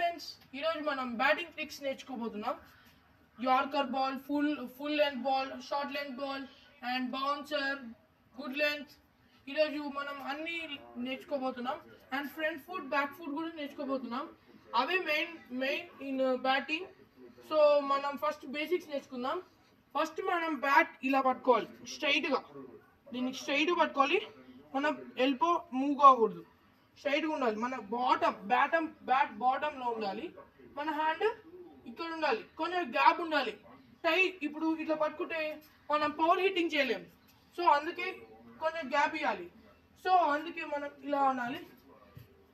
Friends, ఈరోజు మనం batting tricks నేర్చుకోబోతున్నాం. Yorker ball, full length ball, short length ball and bouncer, good length. ఈరోజు మనం అన్నీ నేర్చుకోబోతున్నాం. And front foot, back foot కూడా నేర్చుకోబోతున్నాం. అవే మెయిన్ ఇన్ బ్యాటింగ్. సో మనం ఫస్ట్ బేసిక్స్ నేర్చుకుందాం. ఫస్ట్ మనం బ్యాట్ ఇలా పట్టుకోవాలి, స్ట్రైట్గా. దీనికి స్ట్రైట్గా పట్టుకోవాలి. మనం ఎల్బో మూవ్ కాకూడదు, స్ట్రైట్గా ఉండాలి. మన బ్యాట్ బాటంలో ఉండాలి. మన హ్యాండ్ ఇక్కడ ఉండాలి, కొంచెం గ్యాప్ ఉండాలి. ఇప్పుడు ఇట్లా పట్టుకుంటే మనం పవర్ హిట్టింగ్ చేయలేము. సో అందుకే కొంచెం గ్యాప్ ఇవ్వాలి. సో అందుకే మనం ఇలా ఉండాలి.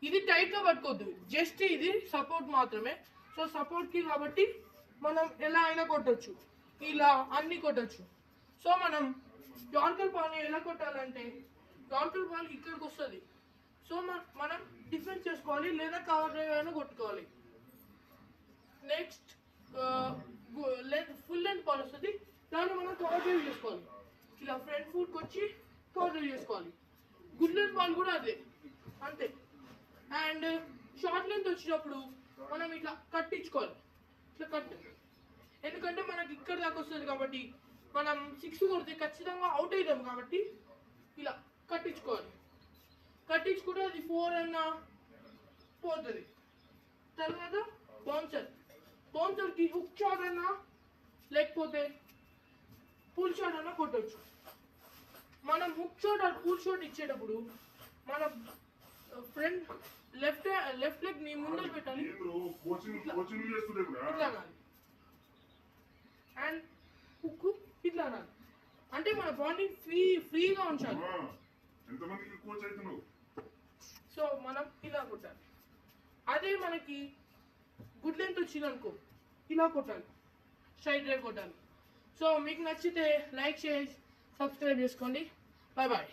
ఇది టైట్గా పట్టుకోవద్దు, జస్ట్ ఇది సపోర్ట్ మాత్రమే. సో సపోర్ట్కి కాబట్టి మనం ఎలా అయినా కొట్టచ్చు, ఇలా అన్నీ కొట్టచ్చు. సో మనం యార్కర్ బాల్ని ఎలా కొట్టాలంటే, యార్కర్ బాల్ ఇక్కడికి వస్తుంది. సో మనం డిఫెన్స్ చేసుకోవాలి, లేదా కవర్ డ్రైవ్ అయినా కొట్టుకోవాలి. నెక్స్ట్ ఫుల్ లెంత్ బాల్ వస్తుంది, దాన్ని మనం కవర్ డ్రైవ్ చేసుకోవాలి. ఇలా ఫ్రంట్ ఫుట్కి వచ్చి కవర్ డ్రైవ్ చేసుకోవాలి. గుడ్ లెంత్ బాల్ కూడా అదే, అంతే. అండ్ షార్ట్ లెంత్ వచ్చినప్పుడు మనం ఇట్లా కట్టించుకోవాలి, ఇట్లా ఎందుకంటే మనకి ఇక్కడ దాకా వస్తుంది కాబట్టి మనం 6 కొడితే ఖచ్చితంగా అవుట్ అవుతాం. కాబట్టి ఇలా కట్టించుకుంటే అది 4 అన్నా పోతుంది. తర్వాత బౌన్సర్కి హుక్ షాట్ అన్నా లేకపోతే పుల్ షాట్ అన్నా కొట్టవచ్చు. మనం hook shot or pull shot ఇచ్చేటప్పుడు మన ఫ్రంట్ లెఫ్ట్ లెగ్ ని ముందర పెట్టాలి, ఇట్లా అండ్ హుక్ ఇట్లా అనాలి. అంటే మన బాడీ ఫ్రీగా ఉంచాలి. సో మనం ఇలా కొట్టాలి. అదే మనకి గుడ్ లెంత్ వచ్చిందనుకో, ఇలా కొట్టాలి, స్ట్రైట్ డ్రైవ్ కొట్టాలి. సో మీకు నచ్చితే లైక్ చేసి సబ్స్క్రైబ్ చేసుకోండి. Bye bye.